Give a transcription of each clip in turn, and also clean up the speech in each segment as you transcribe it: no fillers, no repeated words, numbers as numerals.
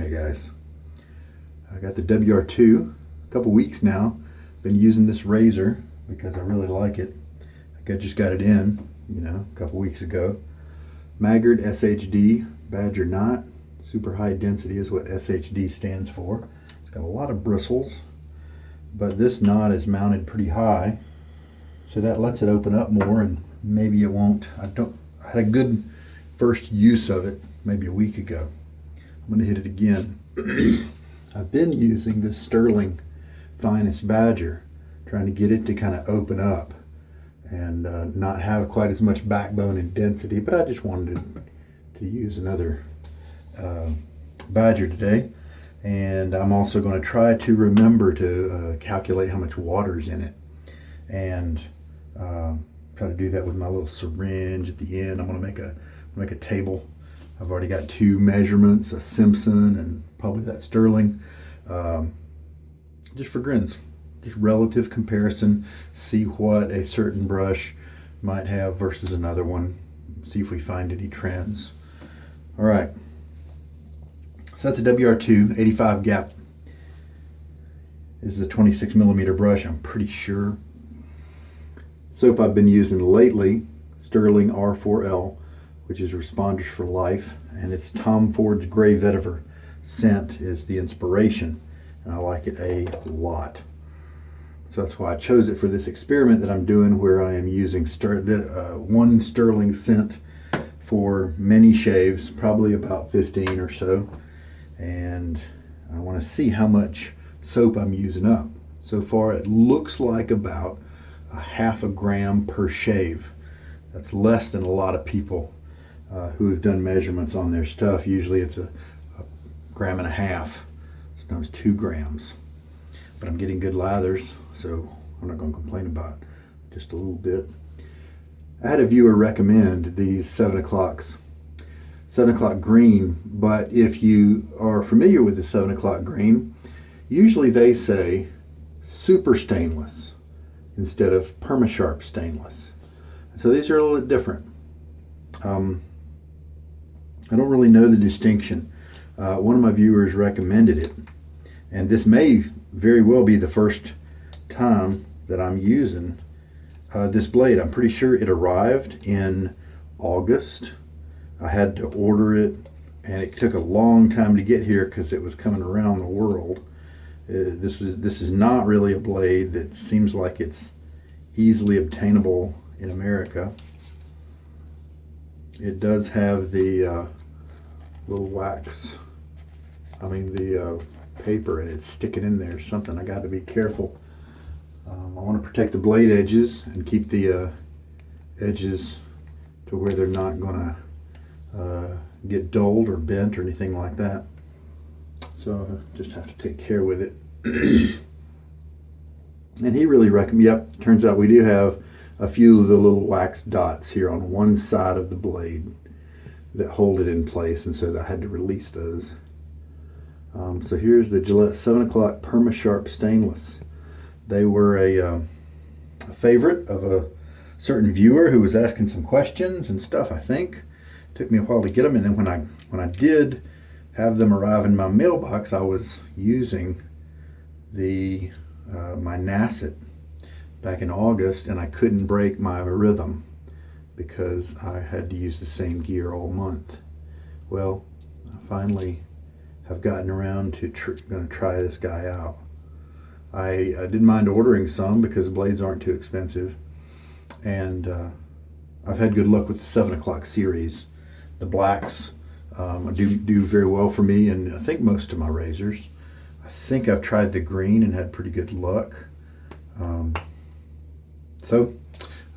Hey guys, I got the WR2, a couple weeks now. Been using this razor because I really like it. I just got it in, a couple weeks ago. Maggard SHD Badger knot. Super high density is what SHD stands for. It's got a lot of bristles, but this knot is mounted pretty high, so that lets it open up more, and maybe it won't. I had a good first use of it maybe a week ago. I'm going to hit it again. I've been using this Stirling Finest Badger, trying to get it to kind of open up and not have quite as much backbone and density, but I just wanted to use another Badger today. And I'm also going to try to remember to calculate how much water's in it, and try to do that with my little syringe at the end. I'm going to make a table. I've already got two measurements, a Simpson and probably that Stirling, just for grins, just relative comparison, see what a certain brush might have versus another one, see if we find any trends. All right, so that's a WR2 85 gap. This is a 26 millimeter brush, I'm pretty sure. Soap I've been using lately, Stirling R4L, which is Responders for Life, and it's Tom Ford's Gray Vetiver. Scent is the inspiration, and I like it a lot. So that's why I chose it for this experiment that I'm doing, where I am using one Stirling scent for many shaves, probably about 15 or so, and I want to see how much soap I'm using up. So far it looks like about a half a gram per shave. That's less than a lot of people who have done measurements on their stuff. Usually it's a gram and a half, sometimes 2 grams. But I'm getting good lathers, so I'm not going to complain about it just a little bit. I had a viewer recommend these 7 o'clock green, but if you are familiar with the 7 o'clock green, usually they say super stainless instead of Permasharp stainless. So these are a little bit different. I don't really know the distinction. One of my viewers recommended it, and this may very well be the first time that I'm using this blade. I'm pretty sure it arrived in August. I had to order it, and it took a long time to get here because it was coming around the world. This is not really a blade that seems like it's easily obtainable in America. It does have the little the paper, and it's sticking in there something. I got to be careful. I want to protect the blade edges and keep the edges to where they're not going to get dulled or bent or anything like that. So I just have to take care with it. And he really recommended, yep, turns out we do have a few of the little wax dots here on one side of the blade that hold it in place, and so I had to release those. So here's the Gillette 7 o'clock Permasharp stainless. They were a favorite of a certain viewer who was asking some questions and stuff, I think. Took me a while to get them, and then when I did have them arrive in my mailbox, I was using the my Nasset back in August, and I couldn't break my rhythm because I had to use the same gear all month. Well, I finally have gotten around to going to try this guy out. I didn't mind ordering some because blades aren't too expensive, and I've had good luck with the 7 o'clock series. The blacks do very well for me, and I think most of my razors. I think I've tried the green and had pretty good luck.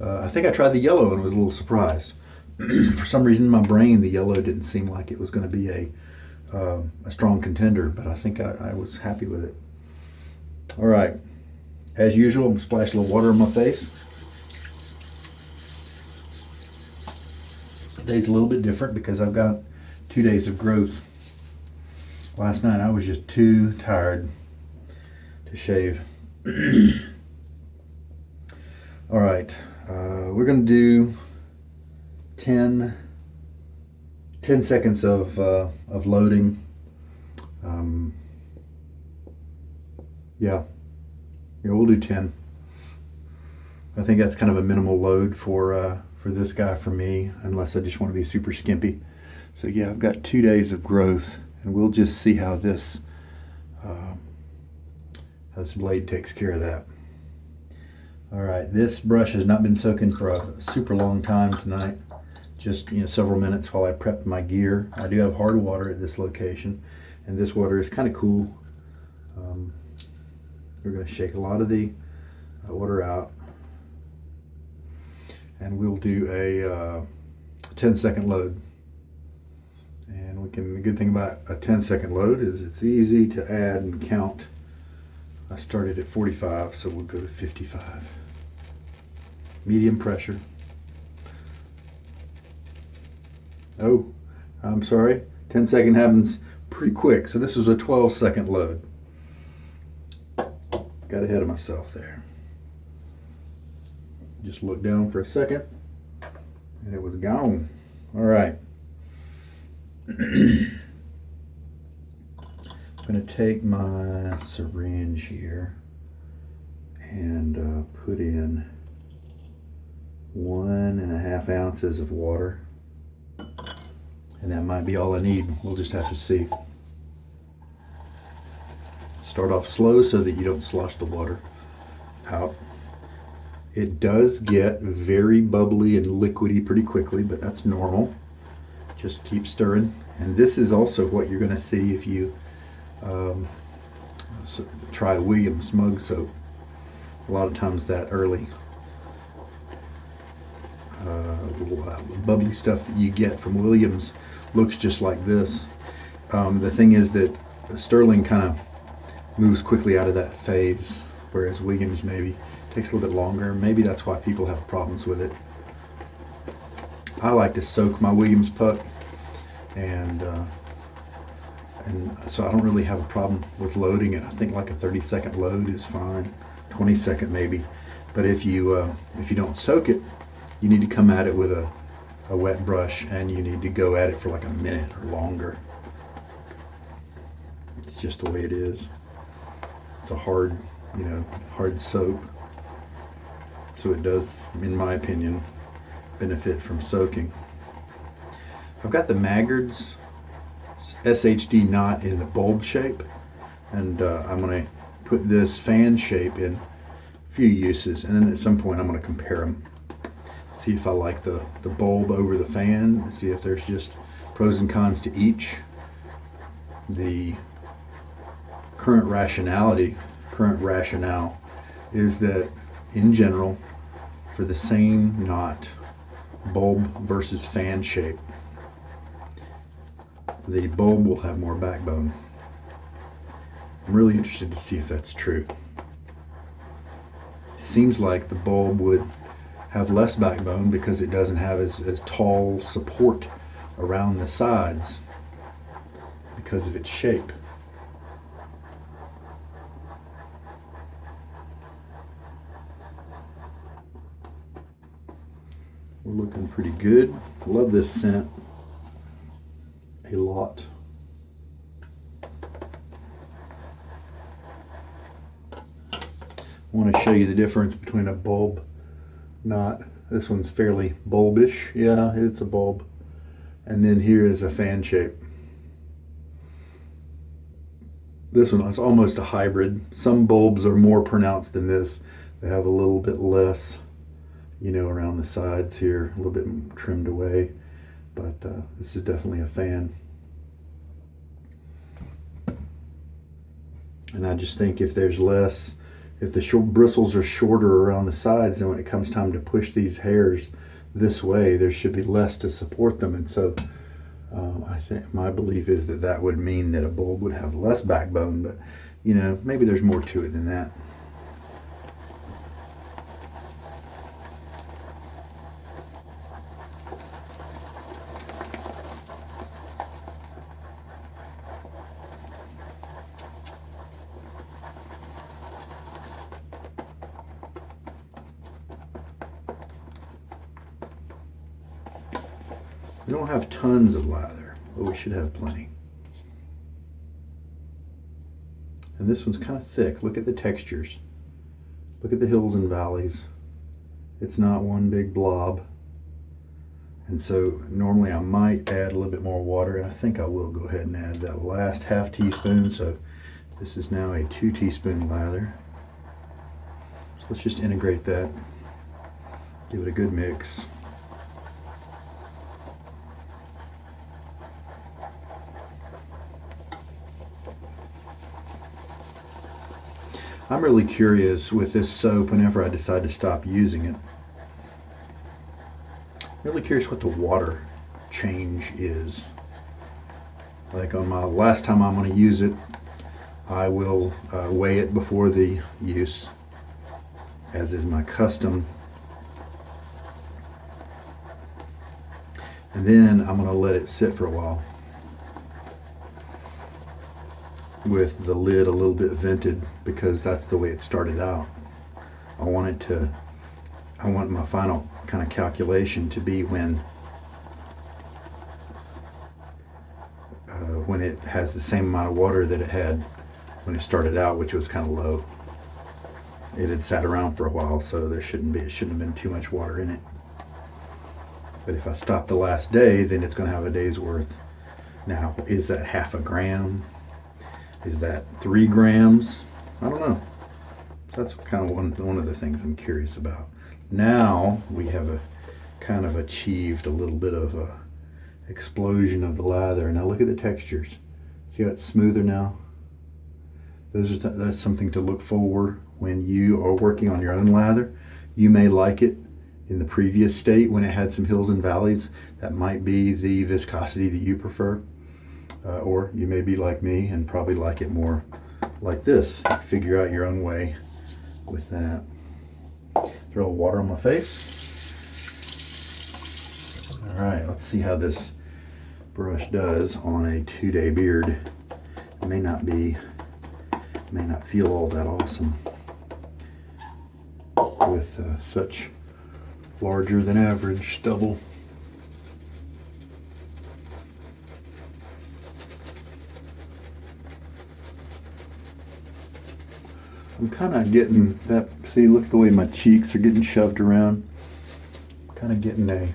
I think I tried the yellow and was a little surprised. For some reason in my brain, the yellow didn't seem like it was going to be a strong contender, but I think I was happy with it. All right, as usual, I'm going to splash a little water on my face. Today's a little bit different because I've got 2 days of growth. Last night I was just too tired to shave. All right, we're going to do 10 seconds of loading. Yeah, we'll do 10. I think that's kind of a minimal load for this guy for me, unless I just want to be super skimpy. So yeah, I've got 2 days of growth, and we'll just see how this blade takes care of that. All right, this brush has not been soaking for a super long time tonight. Just several minutes while I prep my gear. I do have hard water at this location, and this water is kind of cool. We're going to shake a lot of the water out, and we'll do a 10-second load. And the good thing about a 10-second load is it's easy to add and count. I started at 45, so we'll go to 55. Medium pressure. Oh, I'm sorry. 10-second happens pretty quick, so this was a 12-second load. Got ahead of myself there. Just looked down for a second, and it was gone. All right. I'm going to take my syringe here and put in 1.5 ounces of water, and that might be all I need. We'll just have to see. Start off slow so that you don't slosh the water out. It does get very bubbly and liquidy pretty quickly, but that's normal. Just keep stirring. And this is also what you're going to see if you try Williams mug soap. A lot of times that early little bubbly stuff that you get from Williams looks just like this. The thing is that Stirling kind of moves quickly out of that phase, whereas Williams maybe takes a little bit longer. Maybe that's why people have problems with it. I like to soak my Williams puck, and so I don't really have a problem with loading it. I think like a 30-second load is fine, 20-second maybe. But if you don't soak it, you need to come at it with a wet brush, and you need to go at it for like a minute or longer. It's just the way it is. It's a hard soap. So it does, in my opinion, benefit from soaking. I've got the Maggard's SHD knot in the bulb shape, and I'm going to put this fan shape in a few uses, and then at some point I'm going to compare them. See if I like the bulb over the fan, see if there's just pros and cons to each. The current rationale is that in general, for the same knot, bulb versus fan shape, the bulb will have more backbone. I'm really interested to see if that's true. Seems like the bulb would have less backbone because it doesn't have as tall support around the sides because of its shape. We're looking pretty good. Love this scent a lot. I want to show you the difference between a bulb knot. This one's fairly bulbish. Yeah, it's a bulb. And then here is a fan shape. This one is almost a hybrid. Some bulbs are more pronounced than this. They have a little bit less, around the sides here, a little bit trimmed away. But this is definitely a fan. And I just think if there's less, if the bristles are shorter around the sides, then when it comes time to push these hairs this way, there should be less to support them. And so I think my belief is that would mean that a bulb would have less backbone, but maybe there's more to it than that. We don't have tons of lather, but we should have plenty. And this one's kind of thick. Look at the textures. Look at the hills and valleys. It's not one big blob. And so normally I might add a little bit more water, and I think I will go ahead and add that last half teaspoon. So this is now a 2 teaspoon lather. So let's just integrate that. Give it a good mix. I'm really curious with this soap whenever I decide to stop using it. Really curious what the water change is. Like on my last time I'm going to use it, I will weigh it before the use, as is my custom. And then I'm going to let it sit for a while with the lid a little bit vented, because that's the way it started out. I want my final kind of calculation to be when it has the same amount of water that it had when it started out, which was kind of low. It had sat around for a while, so it shouldn't have been too much water in it. But if I stop the last day, then it's going to have a day's worth. Now, is that half a gram? Is that 3 grams? I don't know. That's kind of one of the things I'm curious about. Now we have kind of achieved a little bit of a explosion of the lather. Now look at the textures. See how it's smoother now? That's something to look for when you are working on your own lather. You may like it in the previous state when it had some hills and valleys. That might be the viscosity that you prefer. Or you may be like me and probably like it more like this. Figure out your own way with that. Throw water on my face. All right, let's see how this brush does on a 2-day beard. It may not feel all that awesome with such larger than average stubble. I'm kind of getting that, see, look at the way my cheeks are getting shoved around. I'm kind of getting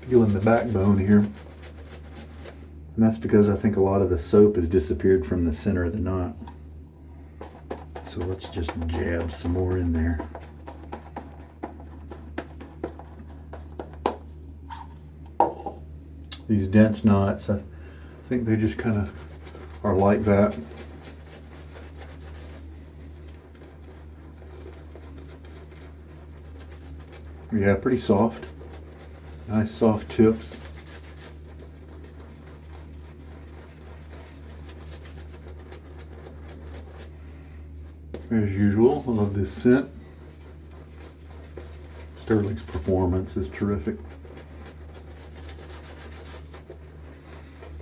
feeling the backbone here. And that's because I think a lot of the soap has disappeared from the center of the knot. So let's just jab some more in there. These dense knots, I think they just kind of are like that. Yeah, pretty soft. Nice soft tips. As usual, I love this scent. Stirling's performance is terrific.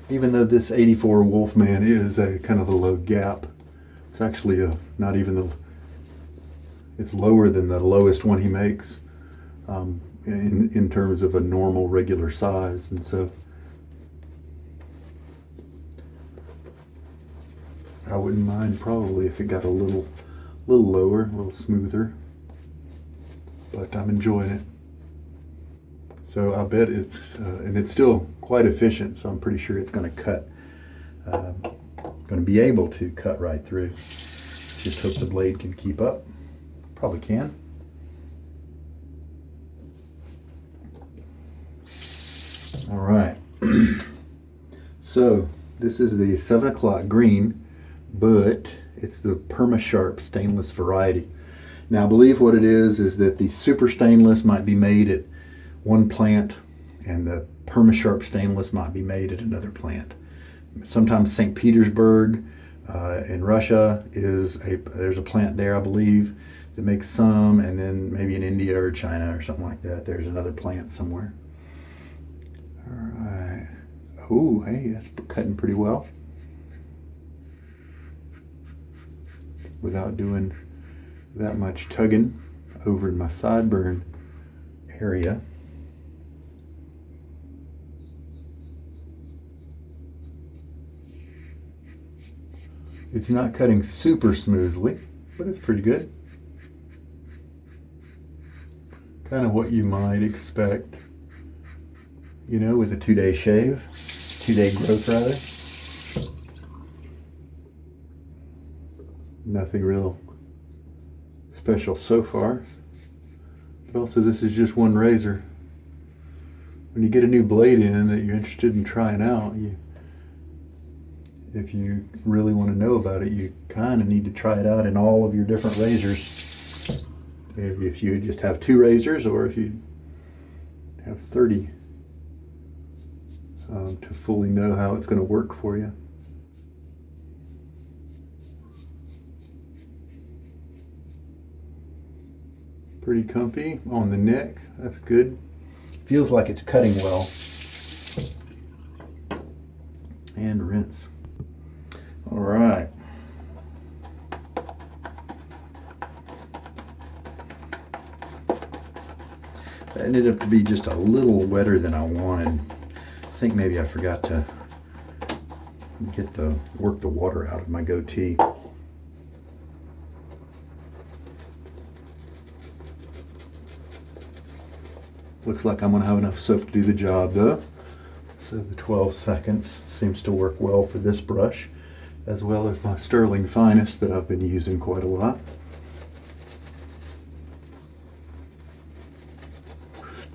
Even though this 84 Wolfman is a kind of a low gap, it's actually it's lower than the lowest one he makes. In terms of a normal regular size, and so I wouldn't mind probably if it got a little lower, a little smoother, but I'm enjoying it. So I bet and it's still quite efficient, so I'm pretty sure it's going to cut, going to be able to cut right through. Just hope the blade can keep up. Probably can. All right, so this is the 7 o'clock green, but it's the Permasharp stainless variety. Now I believe what it is that the super stainless might be made at one plant and the Permasharp stainless might be made at another plant. Sometimes St. Petersburg in Russia there's a plant there, I believe, that makes some, and then maybe in India or China or something like that, there's another plant somewhere. All right. Oh, hey, that's cutting pretty well without doing that much tugging over in my sideburn area. It's not cutting super smoothly, but it's pretty good. Kind of what you might expect, you know, with a 2-day shave, 2-day growth rather. Nothing real special so far. But also this is just one razor. When you get a new blade in that you're interested in trying out, if you really want to know about it, you kind of need to try it out in all of your different razors. If you just have 2 razors, or if you have 30, to fully know how it's going to work for you. Pretty comfy on the neck, that's good. Feels like it's cutting well. And rinse. All right. That ended up to be just a little wetter than I wanted. I think maybe I forgot to work the water out of my goatee. Looks like I'm gonna have enough soap to do the job though. So the 12 seconds seems to work well for this brush, as well as my Stirling Finest that I've been using quite a lot.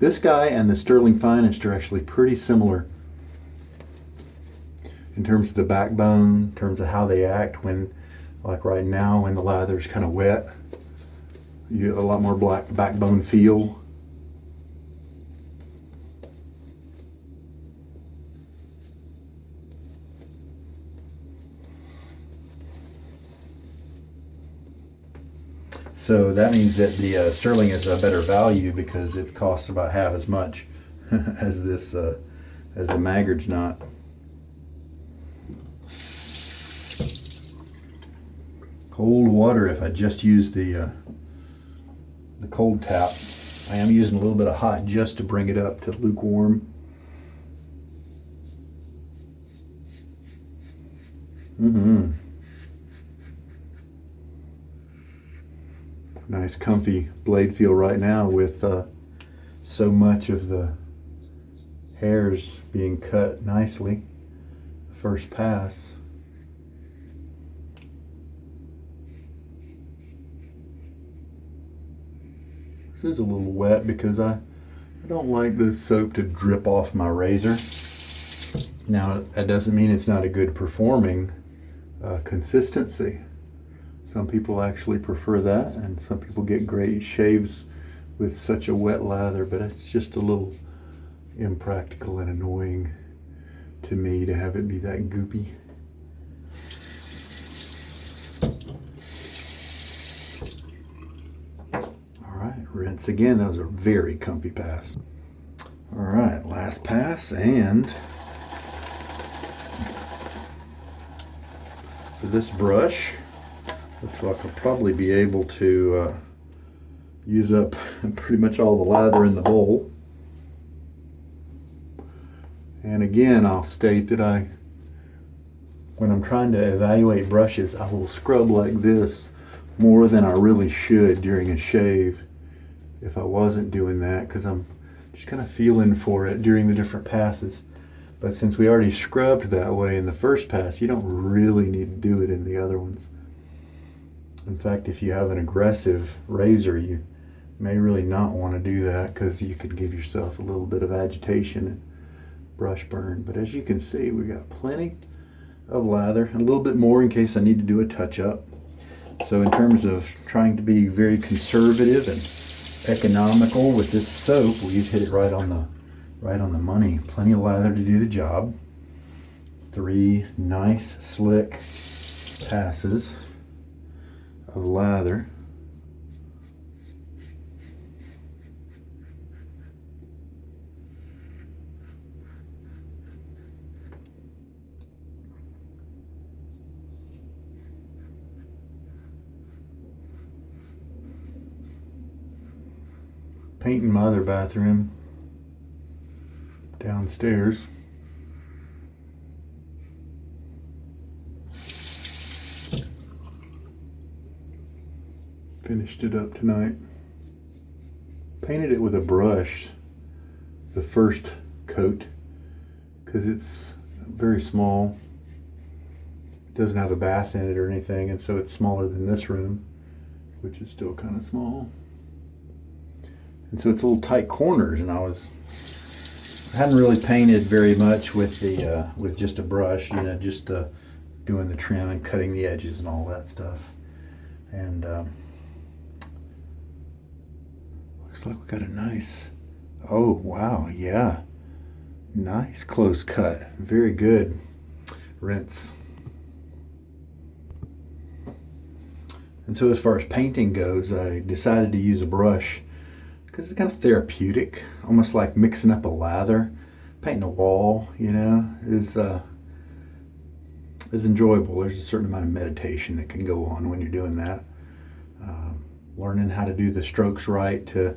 This guy and the Stirling Finest are actually pretty similar in terms of the backbone, in terms of how they act when, like right now, when the lather's kind of wet. You get a lot more black backbone feel. So that means that the Stirling is a better value because it costs about half as much as this as the Maggard's not. Cold water if I just use the cold tap. I am using a little bit of hot just to bring it up to lukewarm. Nice comfy blade feel right now with so much of the hairs being cut nicely. First pass. This is a little wet because I don't like the soap to drip off my razor. Now that doesn't mean it's not a good performing consistency. Some people actually prefer that, and some people get great shaves with such a wet lather, but it's just a little impractical and annoying to me to have it be that goopy. All right, rinse again. That was a very comfy pass. All right, last pass, and for this brush, looks like I'll probably be able to use up pretty much all the lather in the bowl. And again, I'll state that when I'm trying to evaluate brushes, I will scrub like this more than I really should during a shave if I wasn't doing that, because I'm just kind of feeling for it during the different passes. But since we already scrubbed that way in the first pass, you don't really need to do it in the other ones. In fact, if you have an aggressive razor, you may really not want to do that because you could give yourself a little bit of agitation and brush burn. But as you can see, we got plenty of lather, and a little bit more in case I need to do a touch-up. So in terms of trying to be very conservative and economical with this soap, we've hit it right on the money. Plenty of lather to do the job. 3 nice, slick passes of lather. Painting my other bathroom downstairs. Finished it up tonight. Painted it with a brush, the first coat, because it's very small. It doesn't have a bath in it or anything, and so it's smaller than this room, which is still kind of small. And so it's little tight corners, and I hadn't really painted very much with the with just a brush, you know, just doing the trim and cutting the edges and all that stuff. And looks like we got a nice, oh wow, yeah, nice close cut, very good. Rinse. And so as far as painting goes, I decided to use a brush because it's kind of therapeutic, almost like mixing up a lather. Painting a wall, you know, is enjoyable. There's a certain amount of meditation that can go on when you're doing that. Learning how to do the strokes right to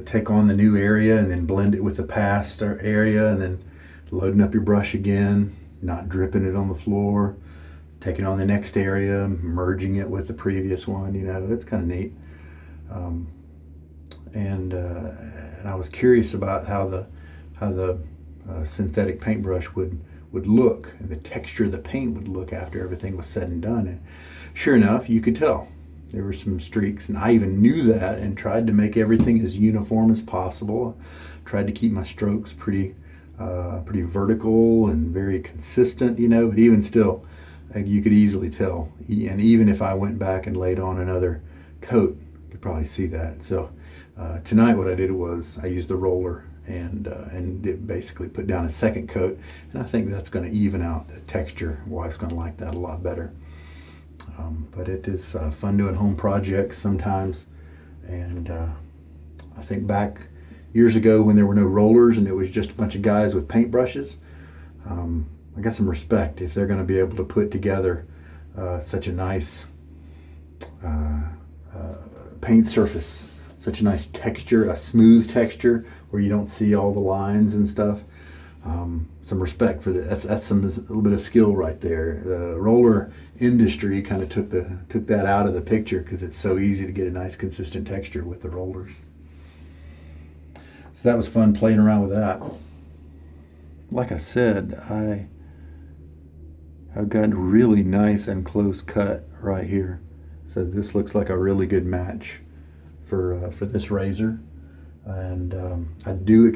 take on the new area and then blend it with the past area, and then loading up your brush again, not dripping it on the floor, taking on the next area, merging it with the previous one. You know, it's kind of neat. And I was curious about how the synthetic paintbrush would look, and the texture of the paint would look after everything was said and done. And sure enough, you could tell there were some streaks, and I even knew that and tried to make everything as uniform as possible. Tried to keep my strokes pretty vertical and very consistent, you know, but even still, you could easily tell. And even if I went back and laid on another coat, you could probably see that. So tonight what I did was I used the roller and it basically put down a second coat, and I think that's going to even out the texture. Wife's going to like that a lot better. But it is fun doing home projects sometimes, and I think back years ago when there were no rollers and it was just a bunch of guys with paintbrushes, I got some respect if they're going to be able to put together such a nice paint surface, such a nice texture, a smooth texture where you don't see all the lines and stuff. Some respect for that. That's a little bit of skill right there. The roller industry kind of took that out of the picture because it's so easy to get a nice consistent texture with the rollers. So that was fun playing around with that. Like I said, I've got really nice and close cut right here. So this looks like a really good match for this razor. And I do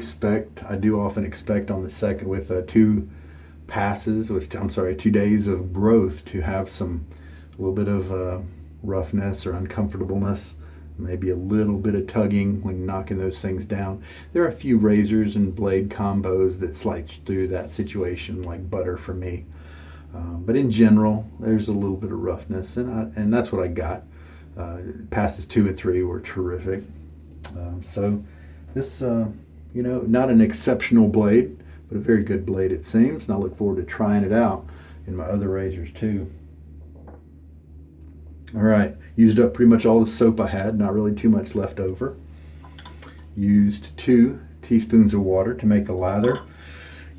often expect on the second, with 2 days of growth, to have a little bit of roughness or uncomfortableness, maybe a little bit of tugging when knocking those things down. There are a few razors and blade combos that slice through that situation, like butter for me. But in general, there's a little bit of roughness, and that's what I got. Passes 2 and 3 were terrific. So this, you know, not an exceptional blade, but a very good blade it seems, and I look forward to trying it out in my other razors too. All right, used up pretty much all the soap I had, not really too much left over. Used 2 teaspoons of water to make the lather.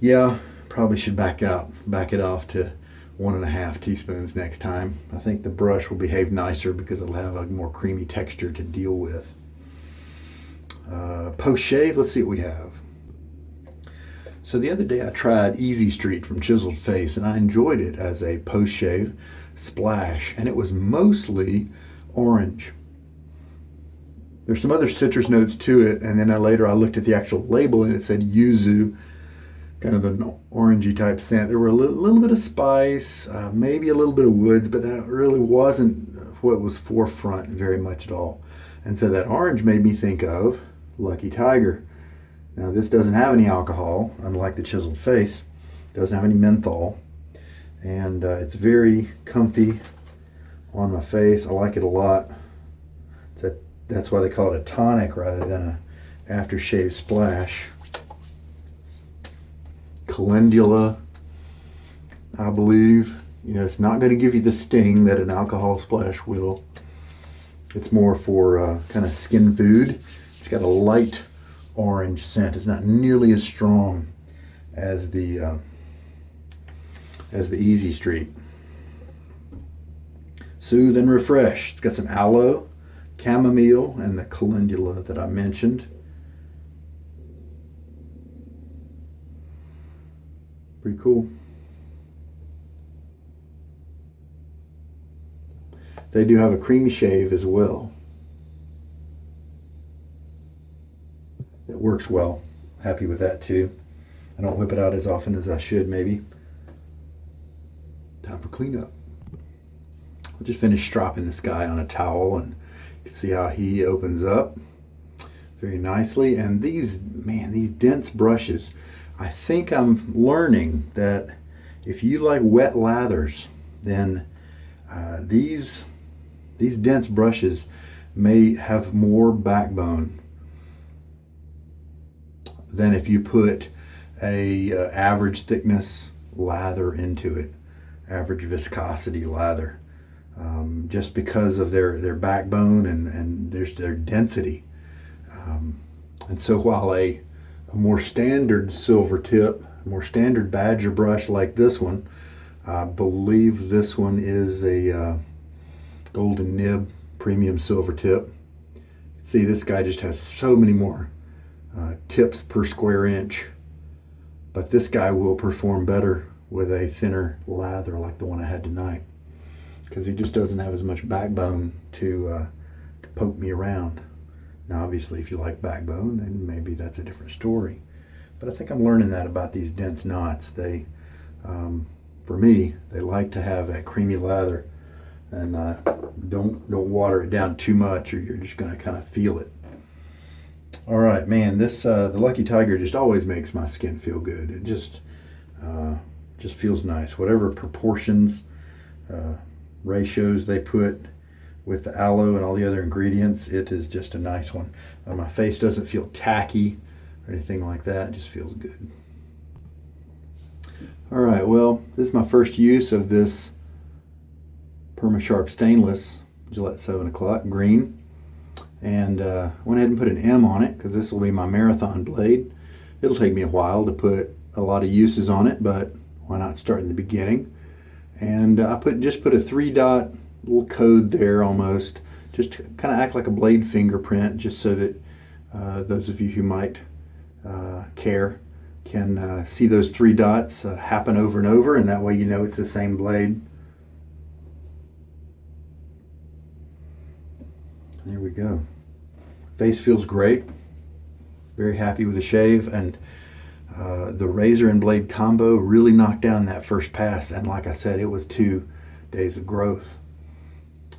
Yeah, probably should back it off to 1.5 teaspoons next time. I think the brush will behave nicer because it'll have a more creamy texture to deal with. Post shave, let's see what we have. So the other day I tried Easy Street from Chiseled Face, and I enjoyed it as a post shave splash, and it was mostly orange. There's some other citrus notes to it, and then later I looked at the actual label and it said yuzu, kind of an orangey type scent. There were a little bit of spice, maybe a little bit of woods, but that really wasn't what was forefront very much at all. And so that orange made me think of Lucky Tiger. Now this doesn't have any alcohol, unlike the Chiseled Face. It doesn't have any menthol, and it's very comfy on my face. I like it a lot. That's why they call it a tonic rather than a aftershave splash. Calendula, I believe. You know, it's not going to give you the sting that an alcohol splash will. It's more for kind of skin food. It's got a light orange scent. It's not nearly as strong as the Easy Street. Soothe and refresh. It's got some aloe, chamomile and the calendula that I mentioned. Pretty cool. They do have a creamy shave as well. It works well. Happy with that too. I don't whip it out as often as I should maybe. Time for cleanup. I just finished stropping this guy on a towel, and you can see how he opens up very nicely. And these dense brushes, I think I'm learning that if you like wet lathers, then these dense brushes may have more backbone than if you put a average thickness lather into it, average viscosity lather, just because of their backbone and their density. And so while a more standard silver tip, more standard Badger brush like this one, I believe this one is a golden nib premium silver tip. See, this guy just has so many more tips per square inch, but this guy will perform better with a thinner lather like the one I had tonight, because he just doesn't have as much backbone to poke me around. Now obviously if you like backbone, then maybe that's a different story, but I think I'm learning that about these dense knots. They for me, they like to have that creamy lather, and don't water it down too much, or you're just going to kind of feel it. All right, man, this the Lucky Tiger just always makes my skin feel good. It just feels nice. Whatever proportions, ratios they put with the aloe and all the other ingredients, it is just a nice one. My face doesn't feel tacky or anything like that. It just feels good. All right, well, this is my first use of this Permasharp stainless Gillette 7 o'clock green, and went ahead and put an M on it because this will be my marathon blade. It'll take me a while to put a lot of uses on it, but why not start in the beginning? And I just put a 3-dot little code there, almost just to kind of act like a blade fingerprint, just so that those of you who might care can see those 3 dots happen over and over, and that way you know it's the same blade. There we go. Face feels great. Very happy with the shave, and the razor and blade combo really knocked down that first pass, and like I said, it was 2 days of growth,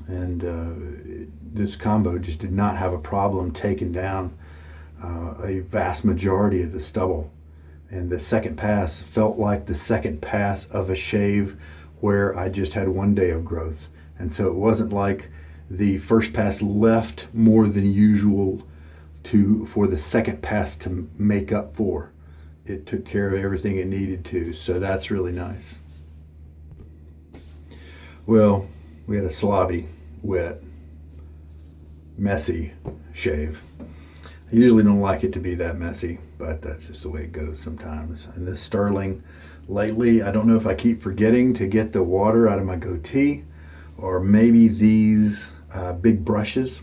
and this combo just did not have a problem taking down a vast majority of the stubble. And the second pass felt like the second pass of a shave where I just had 1 day of growth, and so it wasn't like the first pass left more than usual for the second pass to make up for. It took care of everything it needed to, so that's really nice. Well, we had a slobby, wet, messy shave. I usually don't like it to be that messy, but that's just the way it goes sometimes. And this Stirling, lately, I don't know if I keep forgetting to get the water out of my goatee, or maybe these big brushes,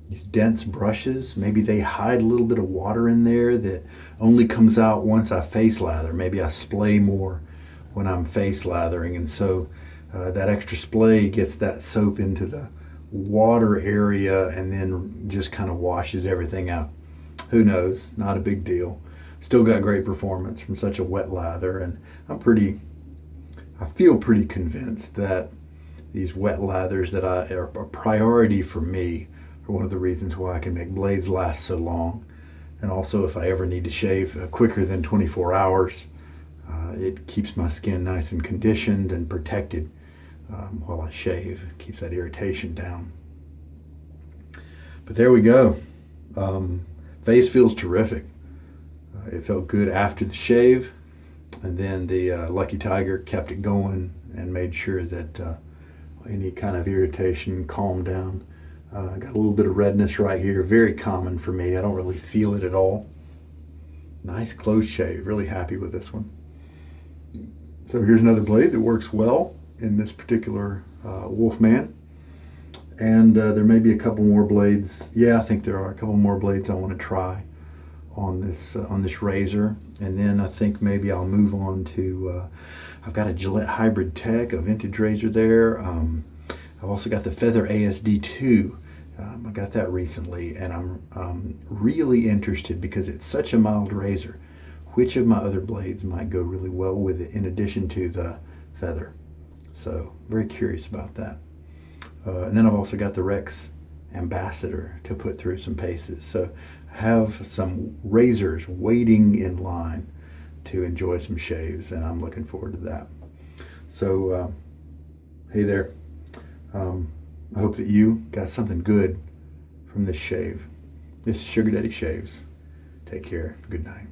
these dense brushes, maybe they hide a little bit of water in there that only comes out once I face lather. Maybe I splay more when I'm face lathering, and so that extra splay gets that soap into the water area and then just kind of washes everything out. Who knows? Not a big deal. Still got great performance from such a wet lather, and I feel pretty convinced that these wet lathers that are a priority for me are one of the reasons why I can make blades last so long. And also, if I ever need to shave quicker than 24 hours, it keeps my skin nice and conditioned and protected while I shave. It keeps that irritation down. But there we go. Face feels terrific. It felt good after the shave, and then the Lucky Tiger kept it going and made sure that any kind of irritation calmed down. Got a little bit of redness right here, very common for me. I don't really feel it at all. Nice close shave, really happy with this one. So here's another blade that works well in this particular Wolfman. And there may be a couple more blades. Yeah, I think there are a couple more blades I want to try on this razor, and then I think maybe I'll move on to. I've got a Gillette Hybrid Tech, a vintage razor there. I've also got the Feather ASD2. I got that recently, and I'm really interested because it's such a mild razor. Which of my other blades might go really well with it in addition to the Feather? So very curious about that. And then I've also got the Rex Ambassador to put through some paces. So I have some razors waiting in line to enjoy some shaves, and I'm looking forward to that. So hey there. I hope that you got something good from this shave. This is Sugar Daddy Shaves. Take care. Good night.